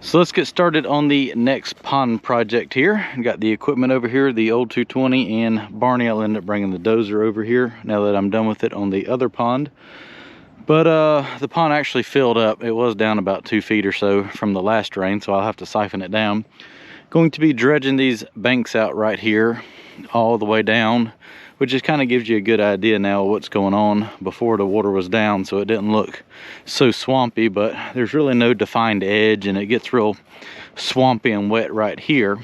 So let's get started on the next pond project here. Got the equipment over here, the old 220, and Barney, I'll end up bringing the dozer over here now that I'm done with it on the other pond. But the pond actually filled up. It was down about 2 feet or so from the last rain, so I'll have to siphon it down. Going to be dredging these banks out right here all the way down, which just kind of gives you a good idea now what's going on. Before the water was down, so it didn't look so swampy, but there's really no defined edge and it gets real swampy and wet right here.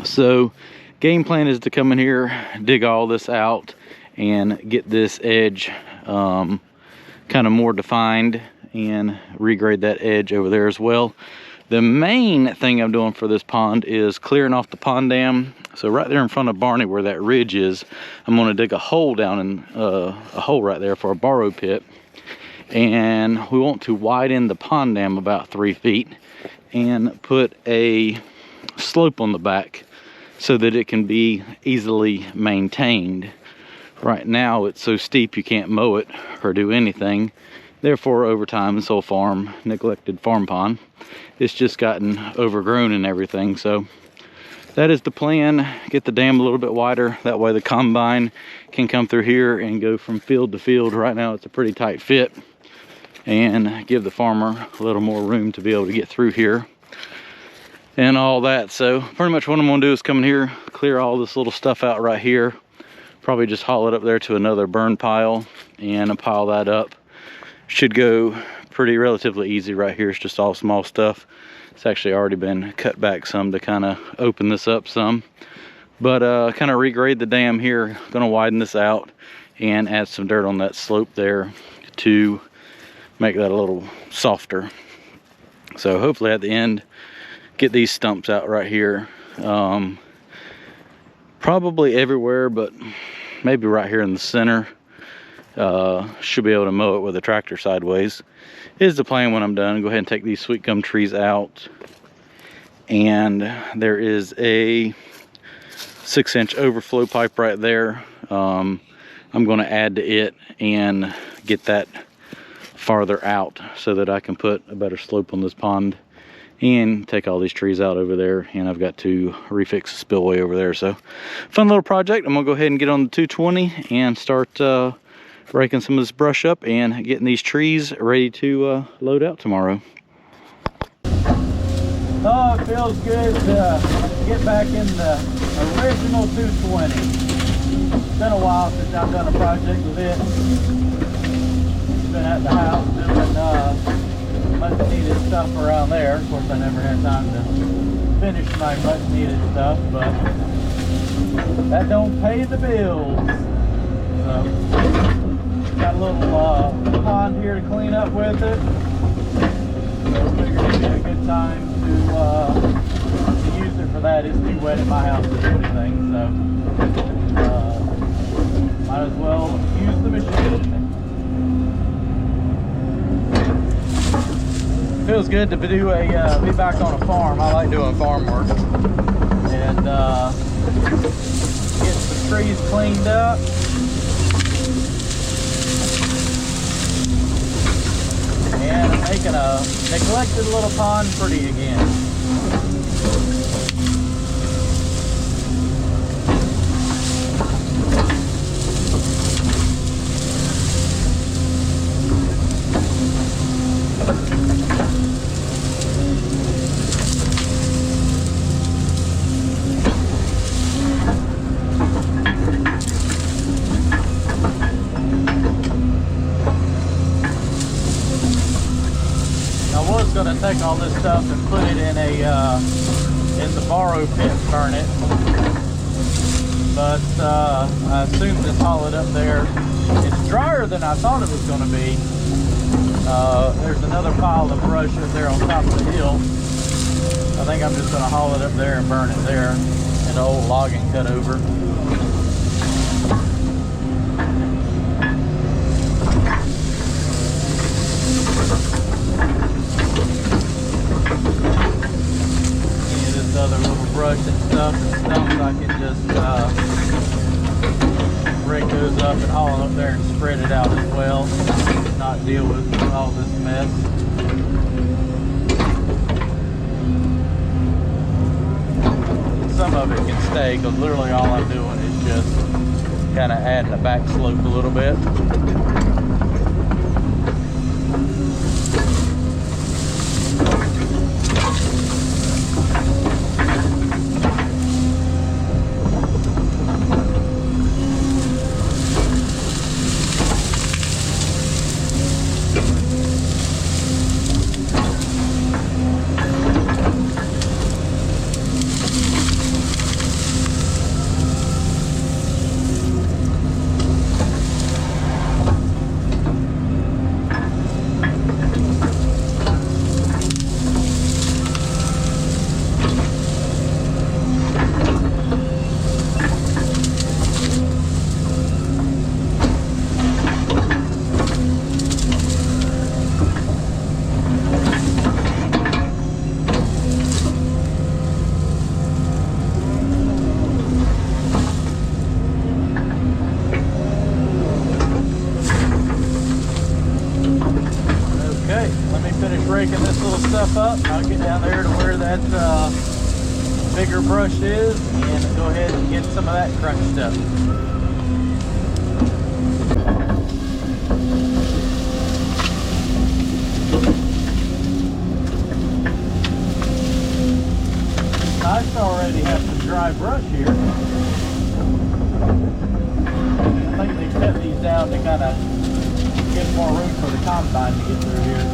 So game plan is to come in here, dig all this out, and get this edge kind of more defined and regrade that edge over there as well. The main thing I'm doing for this pond is clearing off the pond dam. So right there in front of Barney where that ridge is, I'm going to dig a hole down in a hole right there for a borrow pit. And we want to widen the pond dam about 3 feet and put a slope on the back so that it can be easily maintained. Right now it's so steep you can't mow it or do anything. Therefore, over time, this whole farm, neglected farm pond, it's just gotten overgrown and everything. So that is the plan. Get the dam a little bit wider. That way the combine can come through here and go from field to field. Right now it's a pretty tight fit, and give the farmer a little more room to be able to get through here and all that. So pretty much what I'm gonna do is come in here, clear all this little stuff out right here. Probably just haul it up there to another burn pile and pile that up. Should go pretty relatively easy right here. It's just all small stuff. It's actually already been cut back some to kind of open this up some. But kind of regrade the dam here. Gonna widen this out and add some dirt on that slope there to make that a little softer. So hopefully at the end, get these stumps out right here. Probably everywhere, but maybe right here in the center. Should be able to mow it with a tractor sideways is the plan when I'm done. Go ahead and take these sweet gum trees out, and there is a 6-inch overflow pipe right there. I'm going to add to it and get that farther out so that I can put a better slope on this pond and take all these trees out over there. And I've got to refix the spillway over there. So fun little project. I'm gonna go ahead and get on the 220 and start raking some of this brush up and getting these trees ready to load out tomorrow. Oh, it feels good to get back in the original 220. It's been a while since I've done a project with it. Been at the house doing much needed stuff around there. Of course, I never had time to finish my much needed stuff, but that don't pay the bills. So got a little pond here to clean up with it. So I figured it'd be a good time to use it for that. It's too wet at my house to do anything, so might as well use the machine. Feels good to be back on a farm. I like doing farm work. And get the trees cleaned up. And making a neglected little pond pretty again. Gonna take all this stuff and put it in the borrow pit and burn it, but I assume just haul it up there. It's drier than I thought it was going to be. There's another pile of brush up there on top of the hill. I think I'm just going to haul it up there and burn it there in an old logging cut over. Other little brush and stuff and stumps, I can just rake those up and haul them up there and spread it out as well. Not deal with all this mess. of it can stay, because literally all I'm doing is just kind of adding a back slope a little bit. Breaking this little stuff up. I'll get down there to where that bigger brush is and go ahead and get some of that crunched up. Nice to already have some dry brush here. I think they cut these down to kind of give more room for the combine to get through here.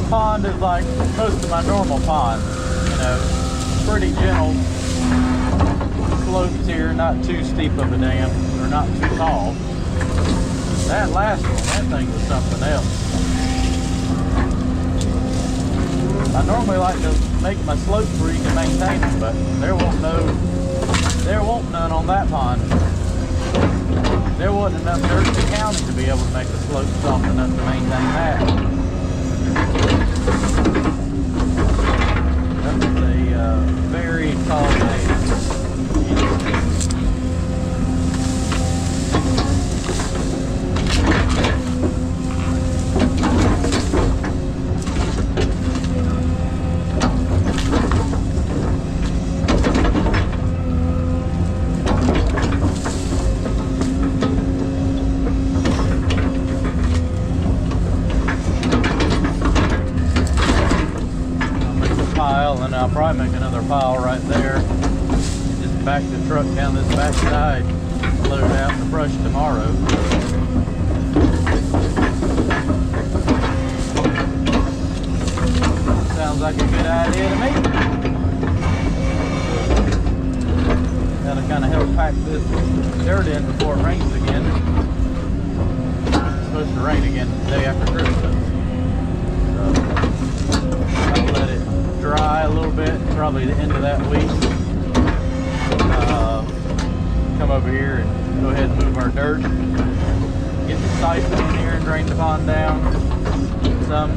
Pond is like most of my normal ponds, you know, pretty gentle slopes here, not too steep of a dam, or not too tall. That last one, that thing was something else. I normally like to make my slopes where you can maintain them, but there won't none on that pond. There wasn't enough dirt in the county to be able to make the slope soft enough to maintain that. That was a very tall day. And I'll probably make another pile right there. Just back the truck down this back side, load out the brush tomorrow. Sounds like a good idea to me. That'll kind of help pack this dirt in before it rains again. It's supposed to rain again the day after Christmas. So I'll let it dry a little bit, probably the end of that week. Come over here and go ahead and move our dirt. Get the siphon in here and drain the pond down some.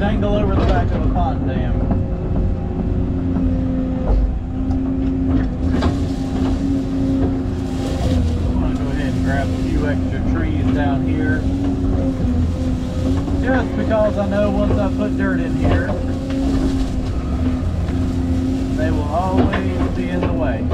angle over the back of the pond dam. I'm going to go ahead and grab a few extra trees down here. Just because I know once I put dirt in here, they will always be in the way.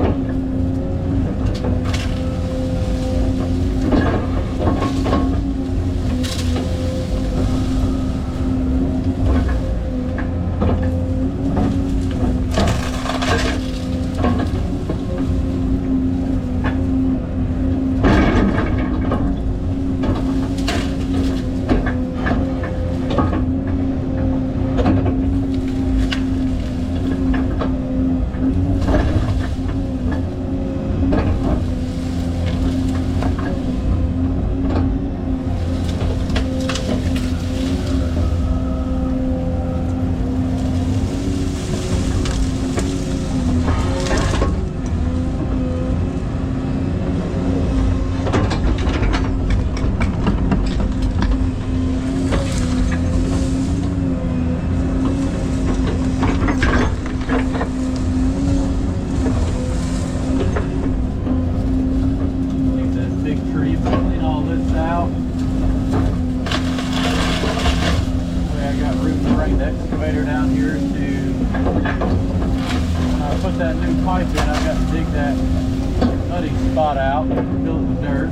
Spot out, fill it with dirt,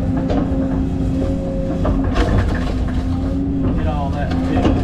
get all that fixed.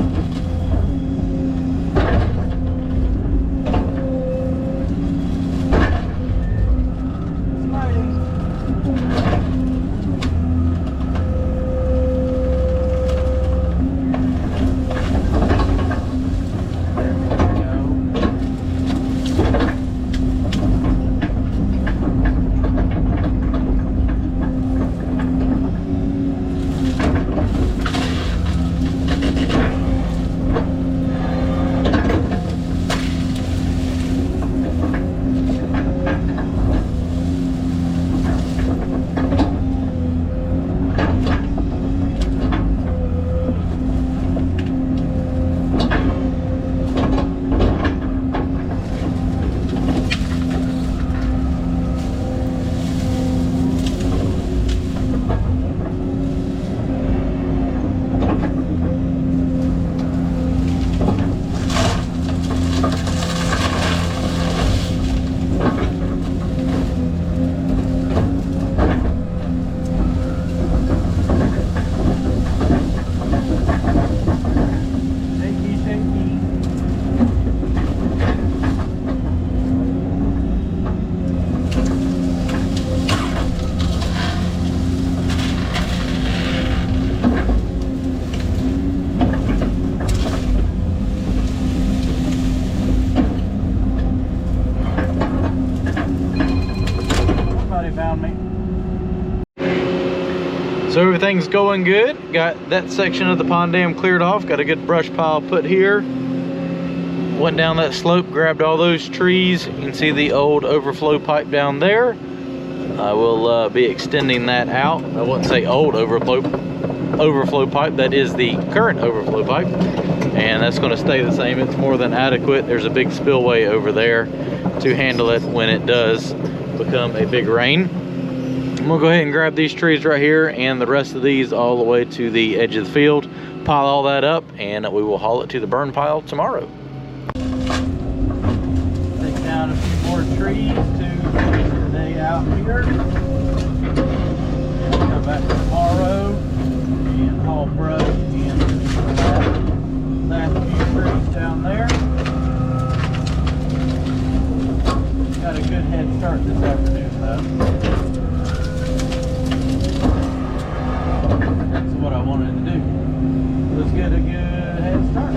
So everything's going good. Got that section of the pond dam cleared off. Got a good brush pile put here. Went down that slope, grabbed all those trees. You can see the old overflow pipe down there. I will be extending that out. I wouldn't say old overflow pipe. That is the current overflow pipe. And that's going to stay the same. It's more than adequate. There's a big spillway over there to handle it when it does become a big rain. I'm gonna go ahead and grab these trees right here and the rest of these all the way to the edge of the field, pile all that up, and we will haul it to the burn pile tomorrow. Take down a few more trees to finish the day out here. And we'll come back tomorrow and haul brush and last few trees down there. Got a good head start this afternoon though. That's what I wanted to do. Let's get a good head start.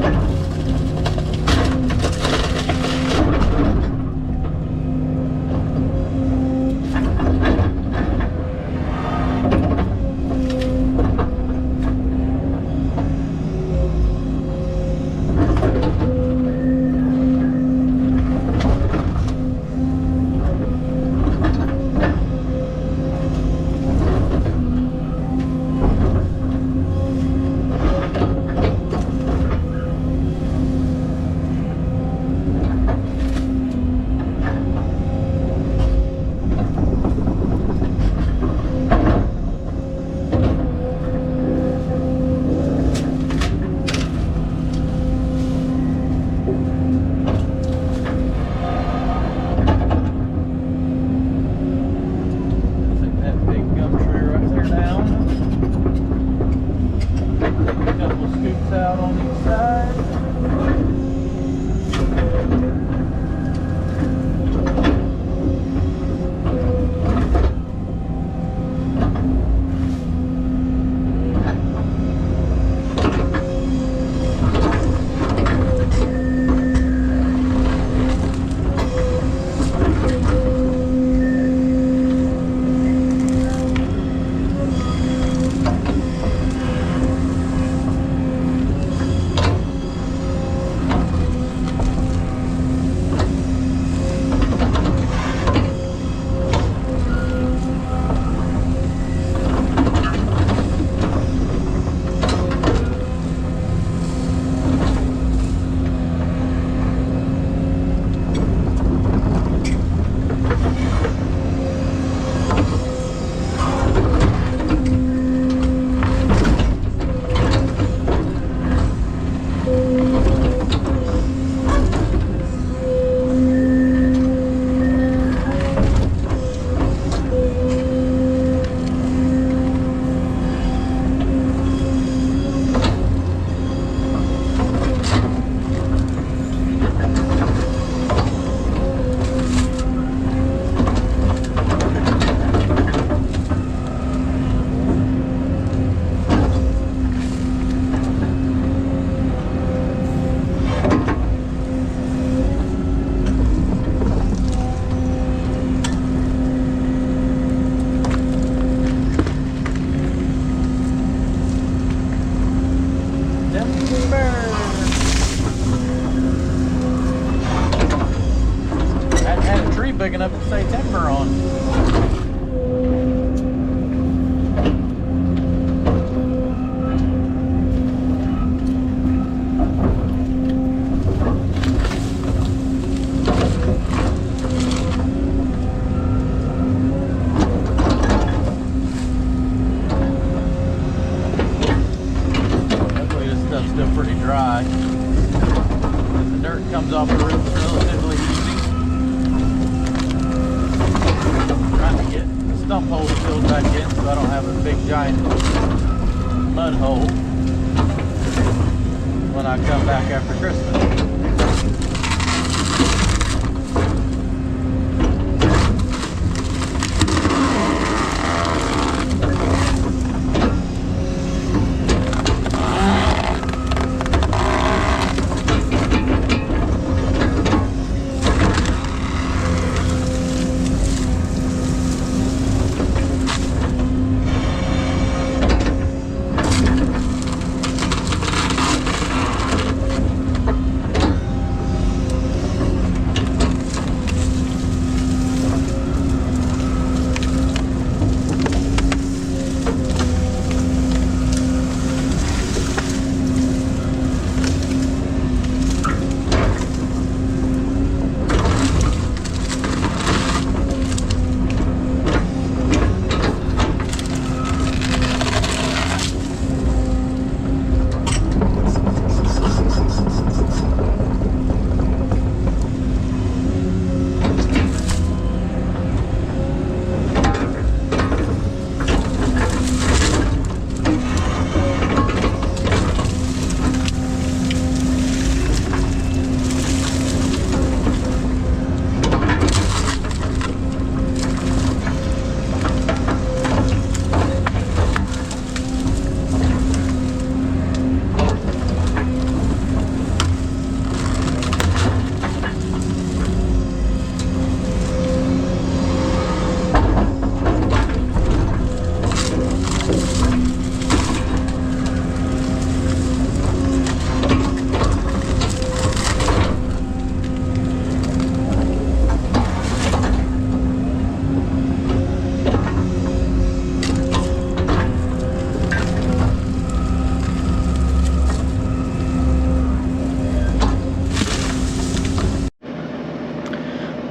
big enough to say timber on. Still pretty dry. The dirt comes off the roof relatively easy. I'm trying to get the stump holes filled back in so I don't have a big giant mud hole when I come back after Christmas.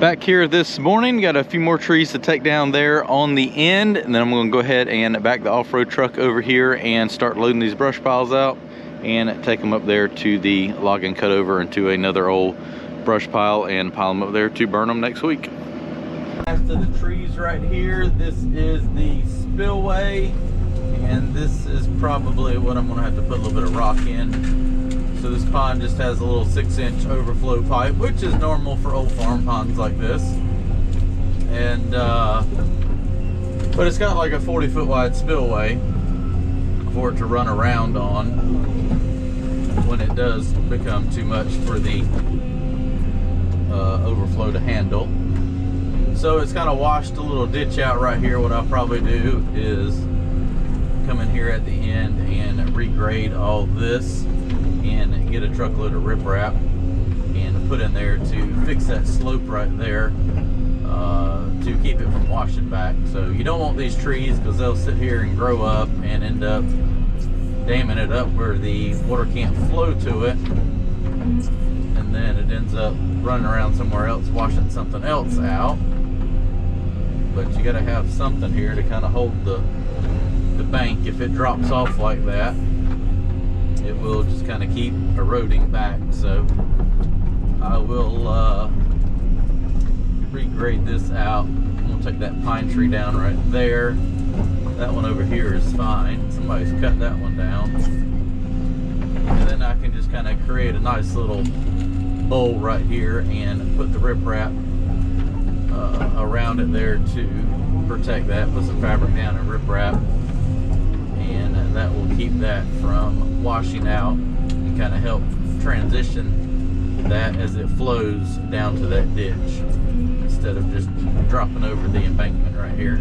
Back here this morning, got a few more trees to take down there on the end, and then I'm going to go ahead and back the off-road truck over here and start loading these brush piles out and take them up there to the logging cutover into another old brush pile and pile them up there to burn them next week. After the trees right here, this is the spillway, and this is probably what I'm going to have to put a little bit of rock in. So this pond just has a little 6-inch overflow pipe, which is normal for old farm ponds like this. And but it's got like a 40-foot wide spillway for it to run around on when it does become too much for the overflow to handle. So it's kind of washed a little ditch out right here. What I'll probably do is come in here at the end and regrade all this and get a truckload of riprap and put in there to fix that slope right there to keep it from washing back. So you don't want these trees because they'll sit here and grow up and end up damming it up where the water can't flow to it, and then it ends up running around somewhere else washing something else out. But you got to have something here to kind of hold the bank. If it drops off like that, it will just kind of keep eroding back. So I will regrade this out. I'm gonna take that pine tree down right there. That one over here is fine. Somebody's cut that one down. And then I can just kind of create a nice little bowl right here and put the riprap around it there to protect that. Put some fabric down and riprap, and that will keep that from washing out and kind of help transition that as it flows down to that ditch instead of just dropping over the embankment right here.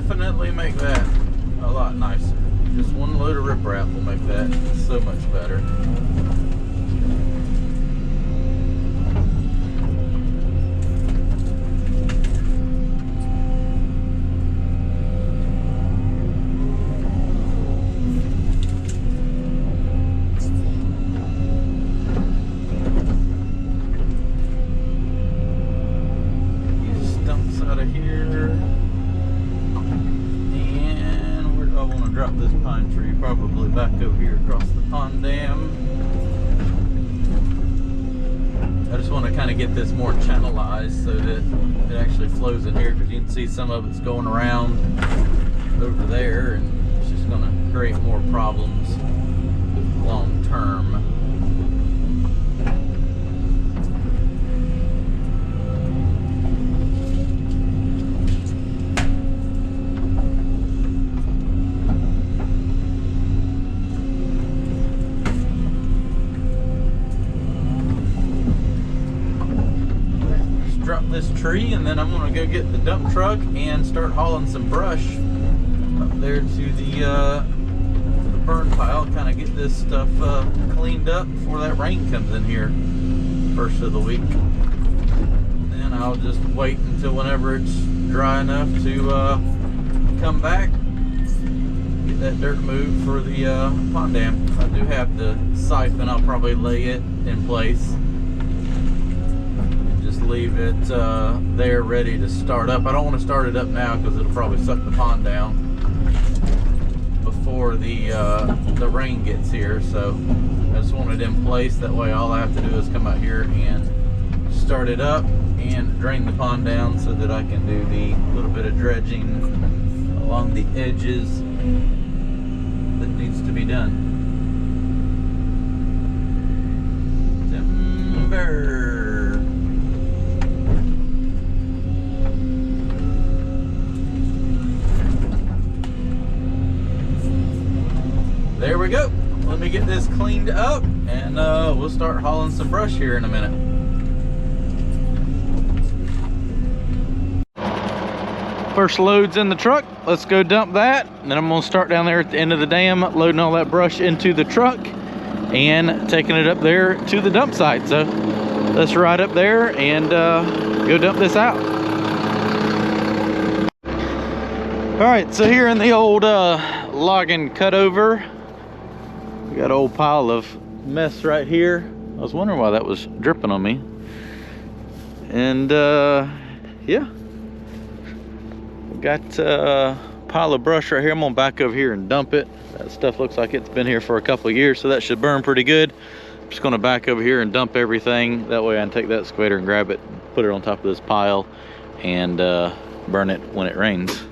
definitely make that a lot nicer. Just one load of riprap will make that so much better. Probably back over here across the pond dam. I just want to kind of get this more channelized so that it actually flows in here, because you can see some of it's going around over there, and it's just going to create more problems long term. Drop this tree, and then I'm gonna go get the dump truck and start hauling some brush up there to the burn pile. Kind of get this stuff cleaned up before that rain comes in here first of the week. Then I'll just wait until whenever it's dry enough to come back, get that dirt moved for the pond dam. I do have the siphon. I'll probably lay it in place. Leave it there ready to start up. I don't want to start it up now because it'll probably suck the pond down before the rain gets here. So I just want it in place. That way all I have to do is come out here and start it up and drain the pond down so that I can do the little bit of dredging along the edges that needs to be done. Timber. There we go. Let me get this cleaned up, and we'll start hauling some brush here in a minute. First load's in the truck. Let's go dump that, and then I'm gonna start down there at the end of the dam, loading all that brush into the truck and taking it up there to the dump site. So let's ride up there and go dump this out. All right, so here in the old logging cutover, we got an old pile of mess right here. I was wondering why that was dripping on me. And yeah, we got a pile of brush right here. I'm gonna back over here and dump it. That stuff looks like it's been here for a couple of years, so that should burn pretty good. I'm just gonna back over here and dump everything. That way I can take that excavator and grab it, put it on top of this pile, and burn it when it rains.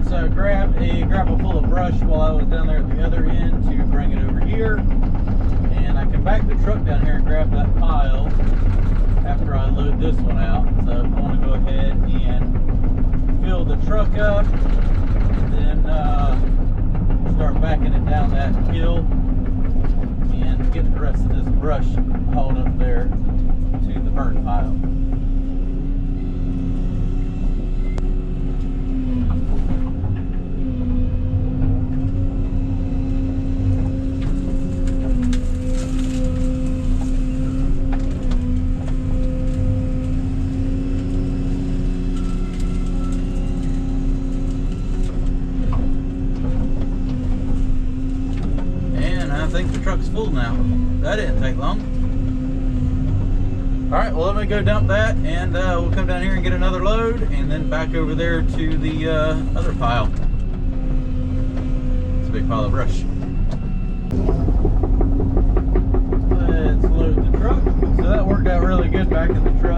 So I grabbed a grapple full of brush while I was down there at the other end to bring it over here, and I can back the truck down here and grab that pile after I load this one out. So I want to go ahead and fill the truck up, and then start backing it down that hill and get the rest of this brush hauled up there to the burn pile. I think the truck's full now. That didn't take long. All right, well, let me go dump that, and we'll come down here and get another load, and then back over there to the other pile. It's a big pile of brush. Let's load the truck. So that worked out really good back in the truck.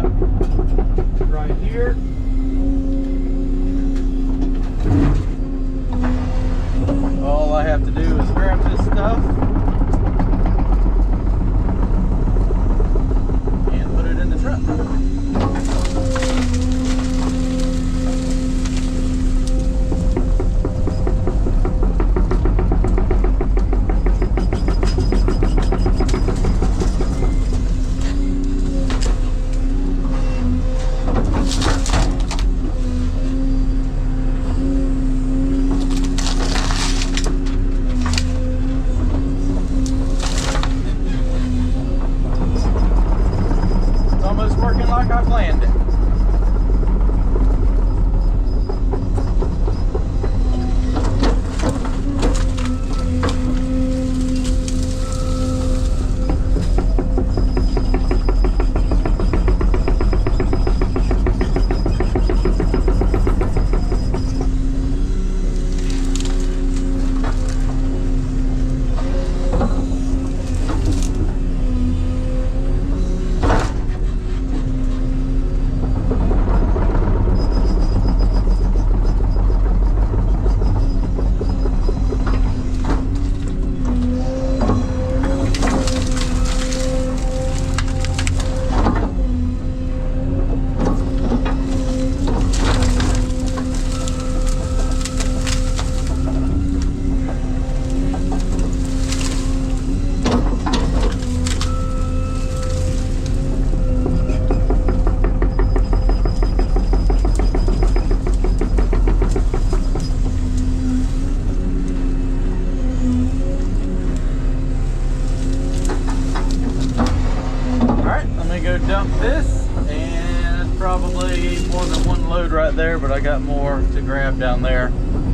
dump this, and it's probably more than one load right there, but I got more to grab down there.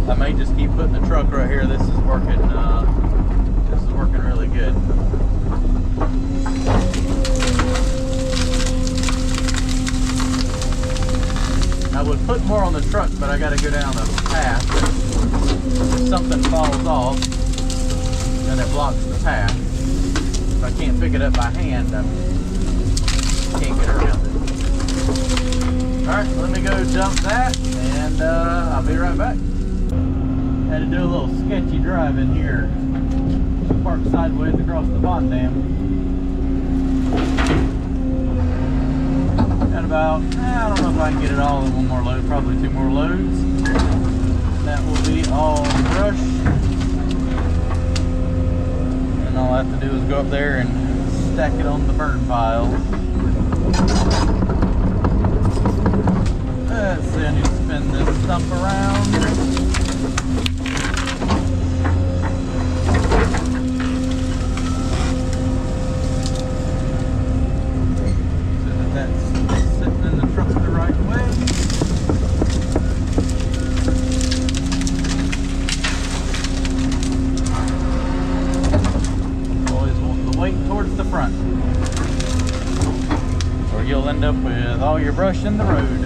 I may just keep putting the truck right here. This is working really good. I would put more on the truck, but I got to go down a path. If something falls off, then it blocks the path. If I can't pick it up by hand, I can't get around it. Alright, let me go dump that, and I'll be right back. Had to do a little sketchy drive in here. Park sideways across the pond dam. Got about, I don't know if I can get it all in one more load, probably 2 more loads. That will be all brush. And all I have to do is go up there and stack it on the burn pile. Let's see, I need to spin this stump around. You'll end up with all your brush in the road.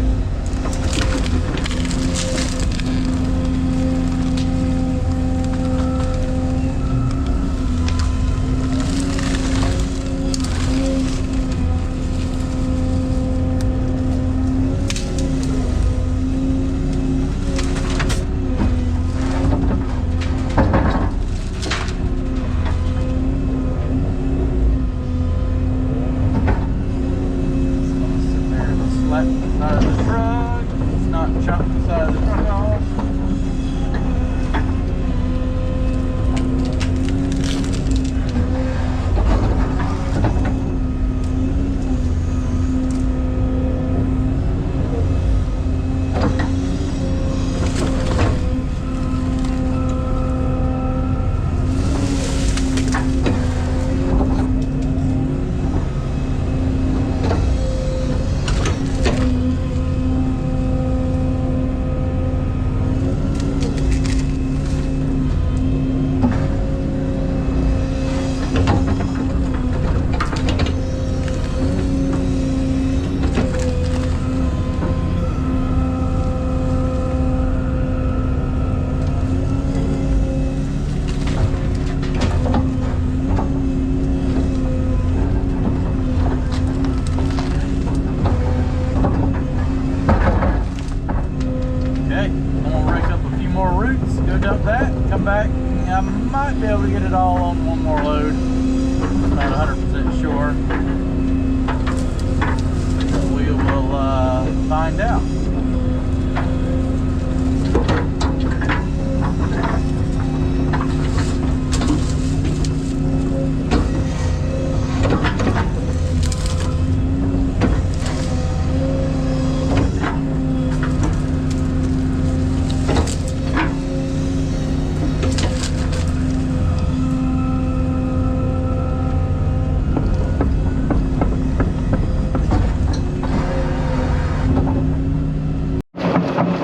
I might be able to get it all on one more load. Not 100% sure. We will find out.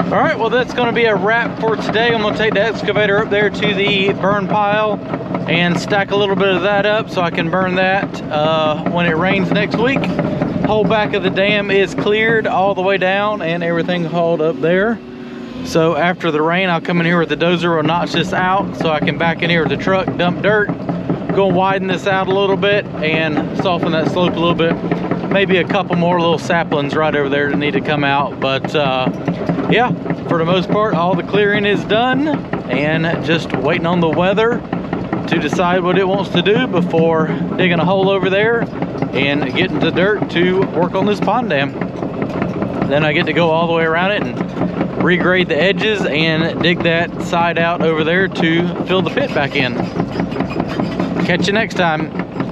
Alright, well that's going to be a wrap for today. I'm going to take the excavator up there to the burn pile and stack a little bit of that up so I can burn that when it rains next week. Whole back of the dam is cleared all the way down and everything hauled up there. So after the rain, I'll come in here with the dozer, will notch this out so I can back in here with the truck, dump dirt, go widen this out a little bit and soften that slope a little bit. Maybe a couple more little saplings right over there that need to come out, but yeah, for the most part, all the clearing is done and just waiting on the weather to decide what it wants to do before digging a hole over there and getting the dirt to work on this pond dam. Then I get to go all the way around it and regrade the edges and dig that side out over there to fill the pit back in. Catch you next time.